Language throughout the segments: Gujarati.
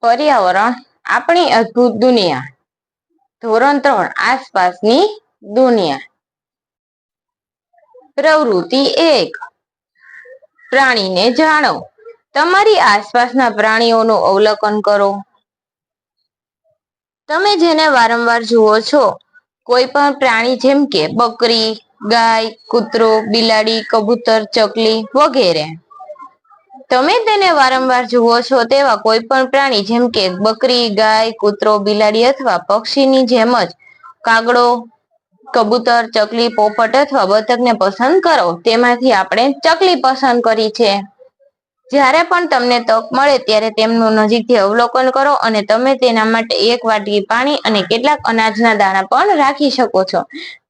પર્યાવરણ આપણી અદ્ભુત દુનિયા. ધોરણ 3 આસપાસની દુનિયા. પ્રવૃત્તિ 1 પ્રાણીને જાણો. તમારી આસપાસના પ્રાણીઓનું અવલોકન કરો. તમે જેને વારંવાર જુઓ છો, કોઈ પણ પ્રાણી જેમ કે બકરી, ગાય, કૂતરો, બિલાડી, કબૂતર, ચકલી વગેરે. તમે તેને વારંવાર જુઓ છો તેવા કોઈ પણ પ્રાણી જેમ કે બકરી, ગાય, કૂતરો, બિલાડી અથવા પક્ષીની જેમ જ કાગડો, કબૂતર, ચકલી, પોપટ અથવા બતકને પસંદ કરો. તેમાંથી આપણે ચકલી પસંદ કરી છે. જ્યારે પણ તમને તક મળે ત્યારે તેમનું નજીકથી અવલોકન કરો અને તમે તેના માટે એક વાટકી પાણી અને કેટલાક અનાજના દાણા પણ રાખી શકો છો.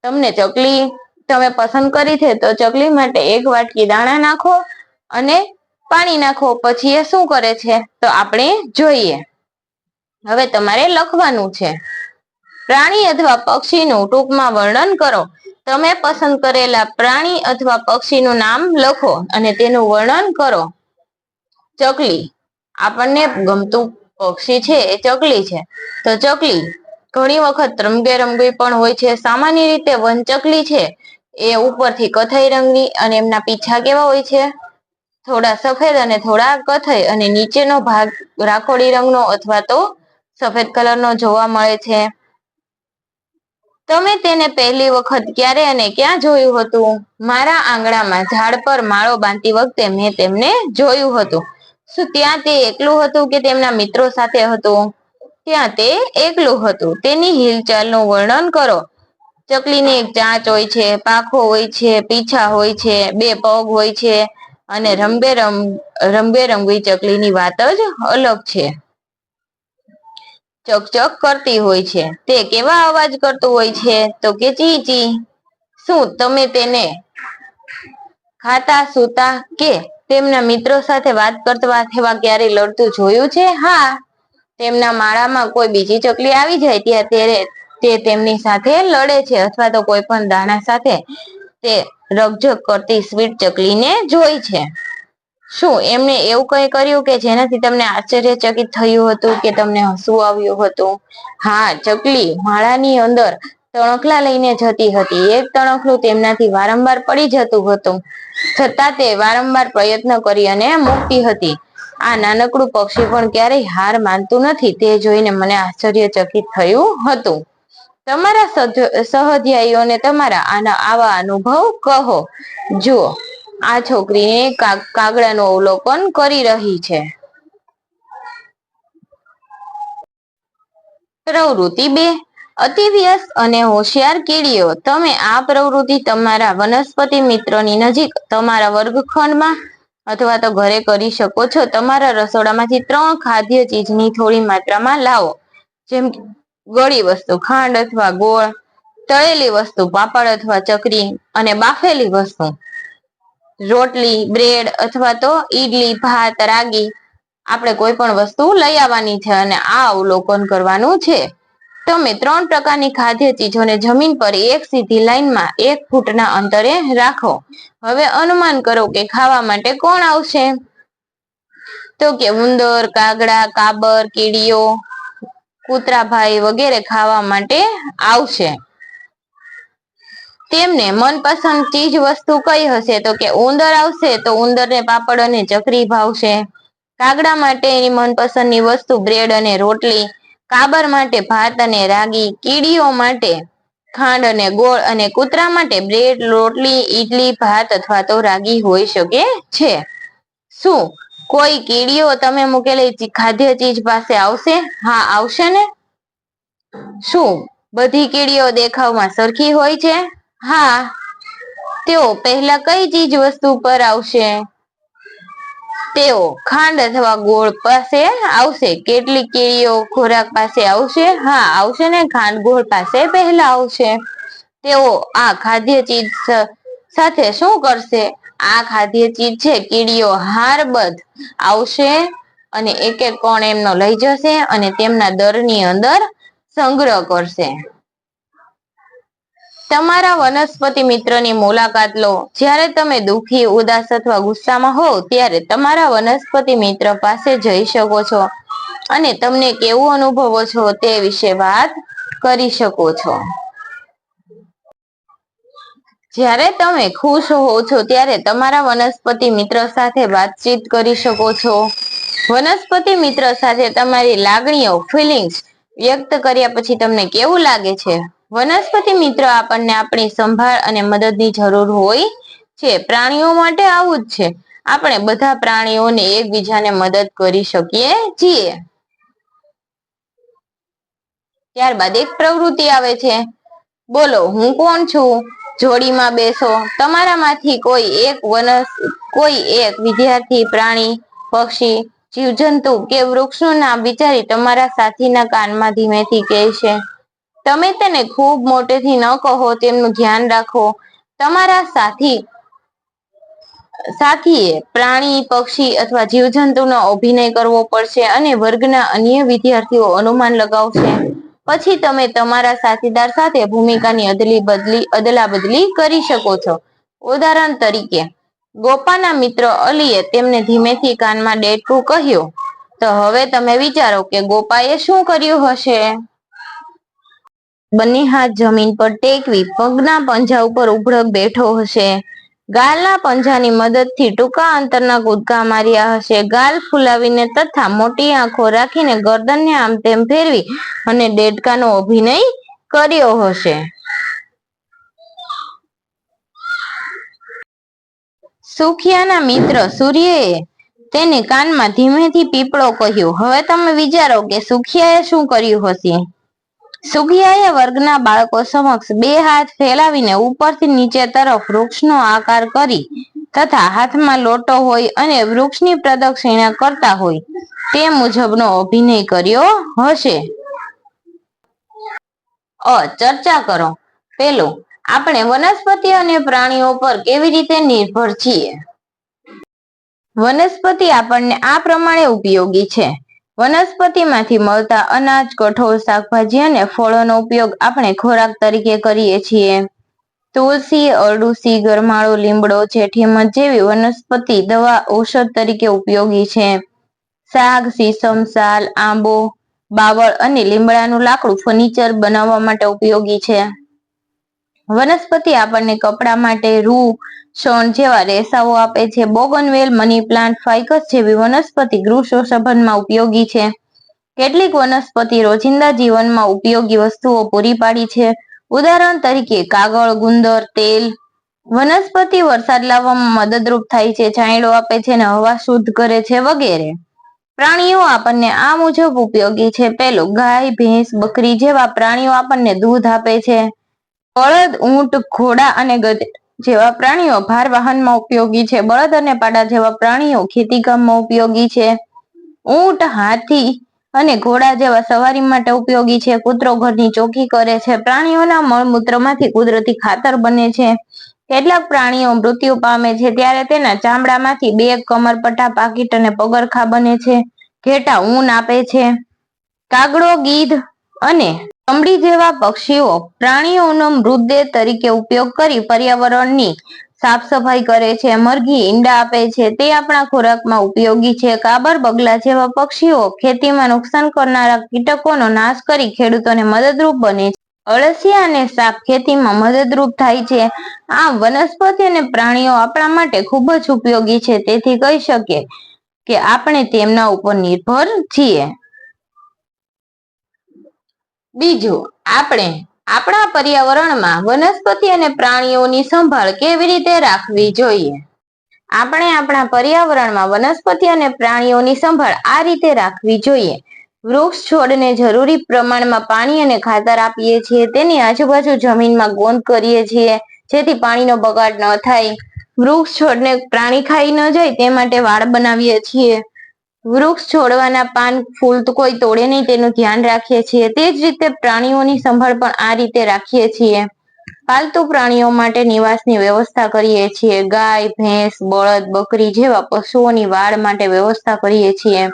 તમને ચકલી તમે પસંદ કરી છે તો ચકલી માટે એક વાટકી દાણા નાખો અને પાણી નાખો. પછી એ શું કરે છે તો આપણે જોઈએ. હવે તમારે લખવાનું છે. પ્રાણી અથવા પક્ષીનું ટૂંકમાં વર્ણન કરો. તમે પસંદ કરેલા પ્રાણી અથવા પક્ષીનું નામ લખો અને તેનું વર્ણન કરો. ચકલી, આપણને ગમતું પક્ષી છે એ ચકલી છે. તો ચકલી ઘણી વખત રંગબેરંગી પણ હોય છે. સામાન્ય રીતે વનચકલી છે એ ઉપરથી કથ્થઈ રંગની અને એમના પીછા કેવા હોય છે? થોડા સફેદ અને થોડા કથ્થઈ અને નીચેનો ભાગ રાખોડી રંગનો અથવા તો સફેદ કલરનો જોવા મળે છે. તમે તેને પહેલી વખત ક્યારે અને ક્યાં જોયું હતું? મારા આંગણામાં ઝાડ પર માળો બાંધતી વખતે મેં તેમને જોયું હતું. શું ત્યાં તે એકલું હતું કે તેમના મિત્રો સાથે હતું? ત્યાં તે એકલું હતું. તેની હિલચાલનું વર્ણન કરો. ચકલીની એક ચાંચ હોય છે, પાંખો હોય છે, પીછા હોય છે, બે પગ હોય છે અને રંગબેરંગી ચકલીની વાત જ અલગ છે. ચકચક કરતી હોય છે. તે કેવા અવાજ કરતું હોય છે? તો કે ચી ચી. શું તમે તેને ખાતા, સૂતા કે તેમના મિત્રો સાથે વાત કરતા અથવા ક્યારેય લડતું જોયું છે? હા, તેમના માળામાં કોઈ બીજી ચકલી આવી જાય ત્યારે તે તેમની સાથે લડે છે અથવા તો કોઈ પણ દાણા સાથે તે રકઝક કરતી સ્વીટ ચકલીને જોઈ છે. શું એમને એવું કંઈ કર્યું કે જેનાથી તમને આશ્ચર્યચકિત થયું હતું કે તમને હસવું આવ્યું હતું? હા, ચકલી માળાની અંદર તણખલા લઈને જતી હતી. એક તણખલું તેમનાથી વારંવાર પડી જતું હતું, છતાં તે વારંવાર પ્રયત્ન કરી અને મૂકતી હતી. આ નાનકડું પક્ષી પણ ક્યારેય હાર માનતું નથી તે જોઈને મને આશ્ચર્યચકિત થયું હતું. તમારા સહધ્યાયીઓને તમારા આવા અનુભવ કહો. જુઓ, આ છોકરી કાગડાનું અવલોકન કરી રહી છે. પ્રવૃત્તિ 2 અતિવ્યસ્ત અને હોશિયાર કીડીઓ. તમે આ પ્રવૃત્તિ તમારા વનસ્પતિ મિત્રની નજીક, તમારા વર્ગખંડમાં અથવા તો ઘરે કરી શકો છો. તમારા રસોડામાંથી 3 ખાદ્ય ચીજની થોડી માત્રામાં લાવો. જેમ કે ગળી વસ્તુ ખાંડ અથવા ગોળ, તળેલી વસ્તુ પાપડ અથવા ચકરી અને બાફેલી વસ્તુ રોટલી, બ્રેડ અથવા તો ઈડલી, ભાત, રાગી. આપણે કોઈ પણ વસ્તુ લઈ આવવાની છે અને આ અવલોકન કરવાનું છે. તમે 3 પ્રકારની ખાદ્ય ચીજોને જમીન પર એક સીધી લાઈનમાં 1 ફૂટના અંતરે રાખો. હવે અનુમાન કરો કે ખાવા માટે કોણ આવશે? તો કે ઉંદર, કાગડા, કાબર, કીડીઓ, કૂતરાભાઈ વગેરે ખાવા માટે આવશે. તેમને મનપસંદ ચીજ વસ્તુ કઈ હશે? તો કે ઉંદર આવશે તો ઉંદરને પાપડ અને ચકરી ભાવશે. કાગડા માટે એની મનપસંદની વસ્તુ બ્રેડ અને રોટલી, કાબર માટે ભાત અને રાગી, કીડીઓ માટે ખાંડ અને ગોળ અને કૂતરા માટે બ્રેડ, રોટલી, ઈડલી, ભાત અથવા તો રાગી હોઈ શકે છે. શું કોઈ કીડીઓ તમે મૂકેલી ખાદ્ય ચીજ પાસે આવશે? હા, આવશે ને. શું બધી કીડીઓ દેખાવમાં સરખી હોય છે? હા. તેઓ પહેલા કઈ ચીજ વસ્તુ પર આવશે? તેઓ ખાંડ અથવા ગોળ પાસે આવશે. કેટલીક કીડીઓ ખોરાક પાસે આવશે? હા, આવશે ને. ખાંડ ગોળ પાસે પહેલા આવશે. તેઓ આ ખાદ્ય ચીજ સાથે શું કરશે? આ ખાદ્ય ચીજ છે કીડીઓ હારબદ આવશે અને એક એક કણ એમનો લઈ જશે અને તેમના દરની અંદર સંગ્રહ કરશે. તમારા વનસ્પતિ મિત્રની મુલાકાત લો. જ્યારે તમે દુઃખી, ઉદાસ અથવા ગુસ્સામાં હોવ ત્યારે તમારા વનસ્પતિ મિત્ર પાસે જઈ શકો છો. અને તમને કેવું અનુભવો છો તે વિશે વાત કરી શકો છો. જ્યારે તમે ખુશ હો છો ત્યારે તમારા વનસ્પતિ મિત્ર સાથે વાતચીત કરી શકો છો. વનસ્પતિ મિત્ર સાથે તમારી લાગણીઓ ફિલિંગ્સ વ્યક્ત કર્યા પછી તમને કેવું લાગે છે? વનસ્પતિ મિત્ર આપણને આપણી સંભાળ અને મદદની જરૂર હોય છે. પ્રાણીઓ માટે આવું જ છે. આપણે બધા પ્રાણીઓને એકબીજાને મદદ કરી શકીએ છીએ. ત્યારબાદ એક પ્રવૃત્તિ આવે છે, બોલો હું કોણ છું? જોડીમાં બેસો. તમારામાંથી કોઈ એક વિદ્યાર્થી પ્રાણી, પક્ષી, જીવજંતુ કે વૃક્ષનું નામ વિચારી તમારા સાથીના કાનમાં ધીમેથી કહેશે. તમે તેને ખૂબ મોટેથી ન કહો, તેમનું ધ્યાન રાખો. તમારા સાથીએ પ્રાણી, પક્ષી અથવા જીવજંતુનો અભિનય કરવો પડશે અને વર્ગના અન્ય વિદ્યાર્થીઓ અનુમાન લગાવશે. પછી તમે તમારા સાથીદાર સાથે ભૂમિકાની અદલા બદલી કરી શકો છો. ઉદાહરણ તરીકે, ગોપાના મિત્ર અલીએ તેમને ધીમેથી કાનમાં ડેટવું કહ્યું. તો હવે તમે વિચારો કે ગોપાએ શું કર્યું હશે? બંને હાથ જમીન પર ટેકવી પગના પંજા ઉપર ઉભળક બેઠો હશે. ગાલના પંજાની મદદથી ટૂંકા અંતરના કૂદકા માર્યા હશે. ગાલ ફૂલાવીને તથા મોટી આંખો રાખીને ગરદનને આમ તેમ ફેરવી અને દેડકાનો અભિનય કર્યો હશે. સુખિયાના મિત્ર સૂર્યએ તેને કાનમાં ધીમેથી પીપળો કહ્યું. હવે તમે વિચારો કે સુખિયાએ શું કર્યું હશે? સુખિયાએ વર્ગના બાળકો સમક્ષ બે હાથ ફેલાવીને ઉપરથી નીચે તરફ વૃક્ષનો આકાર કરી તથા હાથમાં લોટો હોય અને વૃક્ષની પ્રદક્ષિણા કરતા હોય તે મુજબનો અભિનય કર્યો હશે. ચર્ચા કરો. પેલું, આપણે વનસ્પતિ અને પ્રાણીઓ પર કેવી રીતે નિર્ભર છીએ? વનસ્પતિ આપણને આ પ્રમાણે ઉપયોગી છે. વનસ્પતિમાંથી મળતા અનાજ, કઠોળ, શાકભાજી અને ફળોનો ઉપયોગ આપણે ખોરાક તરીકે કરીએ છીએ. તુલસી, અરડુસી, ગરમાળો, લીમડો, જેઠીમધ જેવી વનસ્પતિ દવા ઔષધ તરીકે ઉપયોગી છે. શાક, સીસમ, સાલ, આંબો, બાવળ અને લીમડાનું લાકડું ફર્નિચર બનાવવા માટે ઉપયોગી છે. વનસ્પતિ આપણને કપડા માટે રૂ, શણ જેવા રેસાઓ આપે છે. બોગનવેલ, મની પ્લાન્ટ, ફાઇકસ જેવી વનસ્પતિ ગૃહ સંબંધમાં ઉપયોગી છે. કેટલીક વનસ્પતિ રોજિંદા જીવનમાં ઉપયોગી વસ્તુઓ પૂરી પાડી છે. ઉદાહરણ તરીકે કાગળ, ગુંદર, તેલ. વનસ્પતિ વરસાદ લાવવામાં મદદરૂપ થાય છે, છાંયડો આપે છે અને હવા શુદ્ધ કરે છે વગેરે. પ્રાણીઓ આપણને આ મુજબ ઉપયોગી છે. પેલું, ગાય, ભેંસ, બકરી જેવા પ્રાણીઓ આપણને દૂધ આપે છે. બળદ, ઊંટ, ઘોડા અને ગધેડા જેવા પ્રાણીઓ ભારવાહનમાં ઉપયોગી છે. બળદ અને પાડા જેવા પ્રાણીઓ ખેતીકામમાં ઉપયોગી છે. ઊંટ, હાથી અને ઘોડા જેવા સવારી માટે ઉપયોગી છે. કૂતરો ઘરની ચોકી કરે છે. પ્રાણીઓના મળમૂત્રમાંથી કુદરતી ખાતર બને છે. કેટલાક પ્રાણીઓ મૃત્યુ પામે છે ત્યારે તેના ચામડામાંથી બેગ, કમરપટ્ટા, પાકીટ અને પગરખાં બને છે. ઘેટાં ઊન આપે છે. કાગડો, ગીધ અને ચમડી જેવા પક્ષીઓ પ્રાણીઓનો મૃતદેહ તરીકે ઉપયોગ કરી પર્યાવરણની સાફ સફાઈ કરે છે. મરઘી ઈંડા આપે છે, તે આપણા ખોરાકમાં ઉપયોગી છે. કાબર, બગલા જેવા પક્ષીઓ ખેતીમાં નુકસાન કરનારા કીટકોનો નાશ કરી ખેડૂતોને મદદરૂપ બને છે. અળસિયા અને સાપ ખેતીમાં મદદરૂપ થાય છે. આમ વનસ્પતિ અને પ્રાણીઓ આપણા માટે ખૂબ જ ઉપયોગી છે. તેથી કહી શકીએ કે આપણે તેમના ઉપર નિર્ભર છીએ. બીજું, આપણે આપણા પર્યાવરણમાં વનસ્પતિ અને પ્રાણીઓની સંભાળ કેવી રીતે રાખવી જોઈએ? આપણે આપણા પર્યાવરણમાં વનસ્પતિ અને પ્રાણીઓની સંભાળ આ રીતે રાખવી જોઈએ. વૃક્ષ છોડને જરૂરી પ્રમાણમાં પાણી અને ખાતર આપીએ છીએ. તેની આજુબાજુ જમીનમાં ગોંદ કરીએ છીએ જેથી પાણીનો બગાડ ન થાય. વૃક્ષ છોડને પ્રાણી ખાઈ ન જાય તે માટે વાડ બનાવીએ છીએ. વૃક્ષ છોડવાના પાન, ફૂલ કોઈ તોડે નહીં તેનું ધ્યાન રાખીએ છીએ. તે જ રીતે પ્રાણીઓની સંભાળ પણ આ રીતે રાખીએ છીએ. પાલતુ પ્રાણીઓ માટે નિવાસની વ્યવસ્થા કરીએ છીએ. ગાય, ભેંસ, બળદ, બકરી જેવા પશુઓની વાડ માટે વ્યવસ્થા કરીએ છીએ.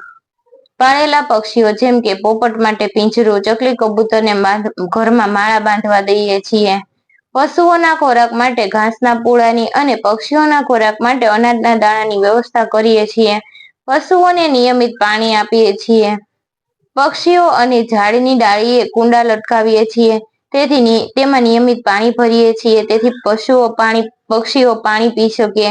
પાળેલા પક્ષીઓ જેમ કે પોપટ માટે પિંજરું, ચકલી, કબૂતરને ઘરમાં માળા બાંધવા દઈએ છીએ. પશુઓના ખોરાક માટે ઘાસના પૂળાની અને પક્ષીઓના ખોરાક માટે અનાજના દાણાની વ્યવસ્થા કરીએ છીએ. પશુઓને નિયમિત પાણી આપીએ છીએ. પક્ષીઓ અને ઝાડની ડાળીએ કુંડા લટકાવીએ છીએ, તેથી તેમાં નિયમિત પાણી ભરીએ છીએ, તેથી પક્ષીઓ પાણી પી શકે.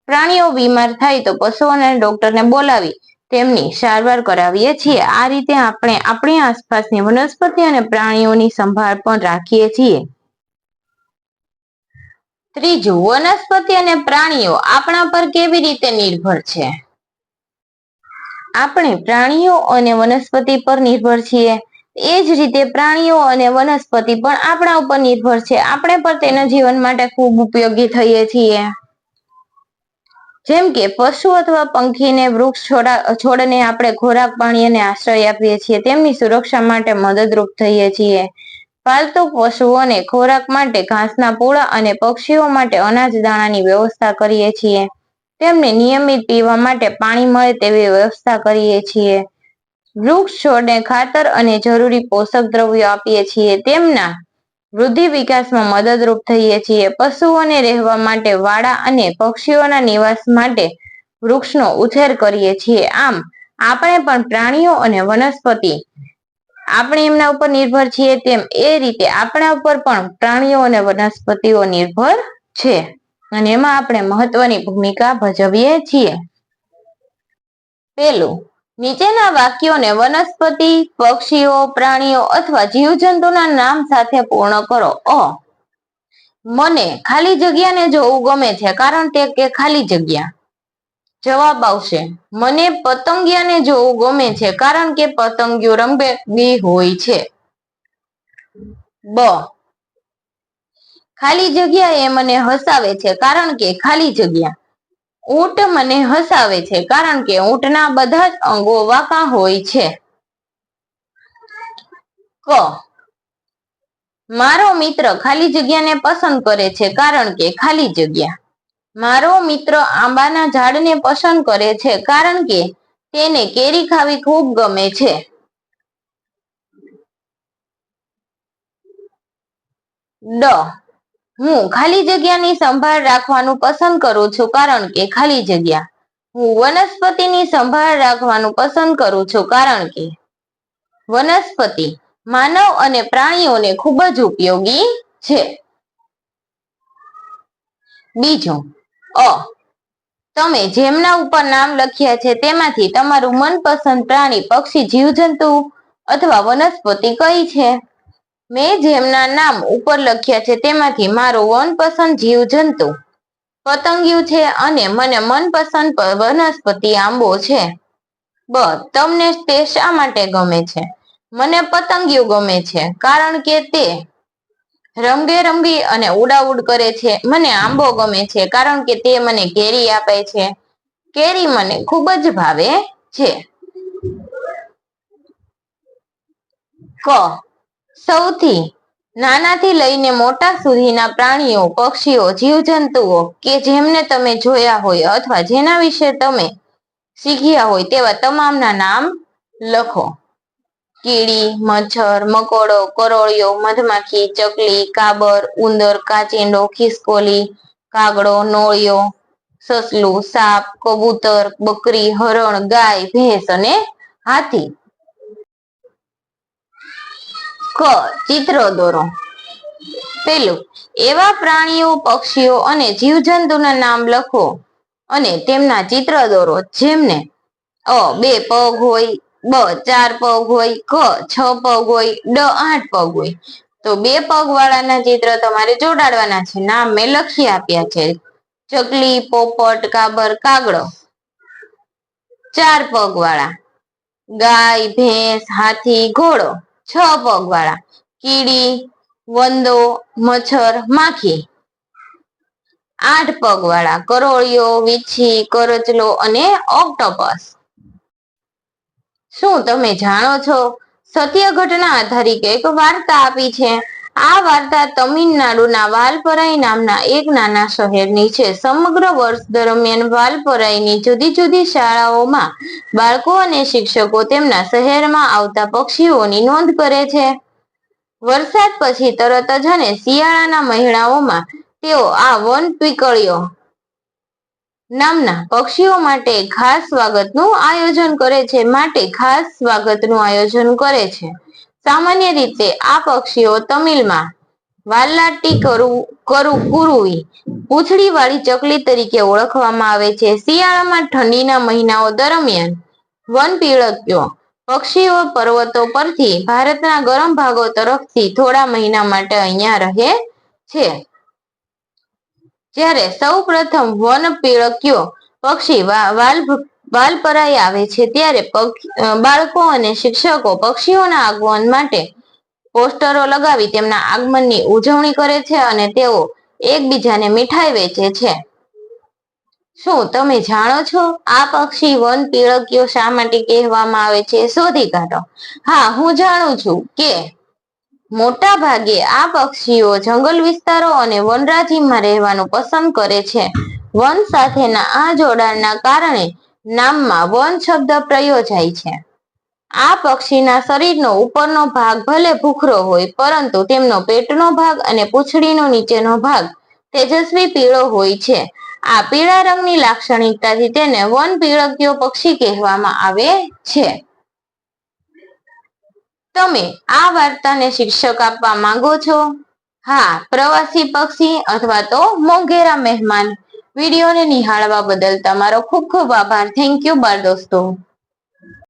પ્રાણીઓ બીમાર થાય તો પશુઓના ડોક્ટરને બોલાવી તેમની સારવાર કરાવીએ છીએ. આ રીતે આપણે આપણી આસપાસની વનસ્પતિ અને પ્રાણીઓની સંભાળ પણ રાખીએ છીએ. ત્રીજું, વનસ્પતિ અને પ્રાણીઓ આપણા પર કેવી રીતે નિર્ભર છે? આપણે પ્રાણીઓ અને વનસ્પતિ પર નિર્ભર છીએ. એ જ રીતે પ્રાણીઓ અને વનસ્પતિ પણ આપણા ઉપર નિર્ભર છે. આપણે પણ તેના જીવન માટે ખૂબ ઉપયોગી થઈએ છીએ. જેમ કે પશુ અથવા પંખીને વૃક્ષ છોડને આપણે ખોરાક, પાણી અને આશ્રય આપીએ છીએ. તેમની સુરક્ષા માટે મદદરૂપ થઈએ છીએ. પાલતુ પશુઓને ખોરાક માટે ઘાસના પૂળા અને પક્ષીઓ માટે અનાજ દાણાની વ્યવસ્થા કરીએ છીએ. તેમને નિયમિત પીવા માટે પાણી મળે તેવી વ્યવસ્થા કરીએ છીએ. વૃક્ષ છોડને ખાતર અને જરૂરી પોષક દ્રવ્યો આપીએ છીએ. તેમના વૃદ્ધિ વિકાસમાં મદદરૂપ થઈએ છીએ. પશુઓને રહેવા માટે વાડા અને પક્ષીઓના નિવાસ માટે વૃક્ષનો ઉછેર કરીએ છીએ. આમ આપણે પણ પ્રાણીઓ અને વનસ્પતિ આપણે એમના ઉપર નિર્ભર છીએ, તેમ એ રીતે આપણા ઉપર પણ પ્રાણીઓ અને વનસ્પતિઓ નિર્ભર છે અને એમાં આપણે મહત્વની ભૂમિકા ભજવીએ છીએ. પેલું, નીચેના વાક્યોને વનસ્પતિ, પક્ષીઓ, પ્રાણીઓ અથવા જીવજંતુના નામ સાથે પૂર્ણ કરો. મને ખાલી જગ્યાને જોવું ગમે છે કારણ કે ખાલી જગ્યા. જવાબ આવશે, મને પતંગિયાને જોવું ગમે છે કારણ કે પતંગિયો રંગબેરંગી હોય છે. ખાલી જગ્યા એ મને હસાવે છે કારણ કે ખાલી જગ્યા. ઊંટ મને હસાવે છે કારણ કે ઊંટના બધા જ અંગો વાંકા હોય છે. મારો મિત્ર ખાલી જગ્યાને પસંદ કરે છે કારણ કે ખાલી જગ્યા. મારો મિત્ર આંબાના ઝાડને પસંદ કરે છે કારણ કે તેને કેરી ખાવી ખૂબ ગમે છે. હું ખાલી જગ્યાની સંભાળ રાખવાનું પસંદ કરું છું કારણ કે ખાલી જગ્યા. હું વનસ્પતિની સંભાળ રાખવાનું પસંદ કરું છું કારણ કે વનસ્પતિ માનવ અને પ્રાણીઓને ખૂબ જ ઉપયોગી છે. બીજું, તમે જેમના ઉપર નામ લખ્યા છે તેમાંથી તમારું મનપસંદ પ્રાણી, પક્ષી, જીવજંતુ અથવા વનસ્પતિ કઈ છે? મેં જેમના નામ ઉપર લખ્યા છે તેમાંથી મારું મનપસંદ જીવજંતુ પતંગિયું છે અને મને મનપસંદ વનસ્પતિ આંબો છે. તમને તે શા માટે ગમે છે? મને પતંગિયું ગમે છે કારણ કે તે રંગબેરંગી અને ઉડાઉડ કરે છે. મને આંબો ગમે છે કારણ કે તે મને કેરી આપે છે. કેરી મને ખૂબ જ ભાવે છે. સૌથી નાનાથી લઈને મોટા સુધીના પ્રાણીઓ, પક્ષીઓ, જીવજંતુઓ કે જેમને તમે જોયા હોય અથવા જેના વિશે તમે શીખ્યા હોય તેવા તમામના નામ લખો. કીડી, મચ્છર, મકોડો, કરોળિયો, મધમાખી, ચકલી, કાબર, ઉંદર, કાચિંડો, ખિસકોલી, કાગડો, નોળિયો, સસલું, સાપ, કબૂતર, બકરી, હરણ, ગાય, ભેંસ અને હાથી. ચિત્રો દોરો. પેલું, એવા પ્રાણીઓ, પક્ષીઓ અને જીવજંતુના નામ લખો અને તેમના ચિત્ર દોરો જેમને બે પગ હોય, બ 4 પગ હોય, ક 6 પગ હોય, ડ 8 પગ હોય. તો 2 પગ વાળાના ચિત્ર તમારે જોડાડવાના છે. નામ મેં લખી આપ્યા છે. ચકલી, પોપટ, કાબર, કાગડો. 4 પગ વાળા ગાય, ભેંસ, હાથી, ઘોડો. 6 પગ વાળા કીડી, વંદો, મચ્છર, માખી. 8 પગ વાળા કરોળિયો, વીછી, કરચલો અને ઓક્ટોપસ. શું તમે જાણો છો? સત્ય ઘટના આધારિત એક વાર્તા આપી છે. આ વાર્તા તમિલનાડુના વાલપરાઈ નામના એક નાના શહેરની છે. સમગ્ર વર્ષ દરમિયાન વાલપરાઈની જુદી જુદી શાળાઓમાં બાળકો અને શિક્ષકો તેમના શહેરમાં આવતા પક્ષીઓની નોંધ કરે છે. વરસાદ પછી તરત જ અને શિયાળાના મહિનાઓમાં તેઓ આ વનપીકળીઓ નામના પક્ષીઓ માટે ખાસ સ્વાગતનું આયોજન કરે છે સામાન્ય રીતે આ પક્ષીઓ તમિલમાં વાલ્લાટી કરુવી પૂંછડી વાળી ચકલી તરીકે ઓળખવામાં આવે છે. શિયાળામાં ઠંડીના મહિનાઓ દરમિયાન વનપીળકીઓ પક્ષીઓ પર્વતો પરથી ભારતના ગરમ ભાગો તરફથી થોડા મહિના માટે અહીંયા રહે છે. જ્યારે સૌ પ્રથમ વનપીળકીઓ પક્ષી વાલપરાએ આવે છે ત્યારે બાળકો અને શિક્ષકો પક્ષીઓના આગમન માટે પોસ્ટરો લગાવી તેમના આગમનની ઉજવણી કરે છે અને તેઓ એકબીજાને મીઠાઈ વેચે છે. શું તમે જાણો છો આ પક્ષી વનપીળકીઓ શા માટે કહેવામાં આવે છે? શોધી કાઢો. હા, હું જાણું છું કે મોટા ભાગે આ પક્ષીઓ જંગલ વિસ્તારો અને વનરાજીમાં રહેવાનું પસંદ કરે છે. વન સાથેના આ જોડાણના કારણે નામમાં વન શબ્દ પ્રયોજાય છે. આ પક્ષીના શરીરનો ઉપરનો ભાગ ભલે ભૂખરો હોય પરંતુ તેમનો પેટનો ભાગ અને પૂંછડીનો નીચેનો ભાગ તેજસ્વી પીળો હોય છે. આ પીળા રંગની લાક્ષણિકતાથી તેને વનપીળકીય પક્ષી કહેવામાં આવે છે. તમે આ વાર્તાને શીર્ષક આપવા માંગો છો? હા, પ્રવાસી પક્ષી અથવા તો મોંઘેરા મહેમાન. વિડીયોને નિહાળવા બદલ તમારો ખૂબ ખૂબ આભાર. થેન્ક યુ બાળ દોસ્તો.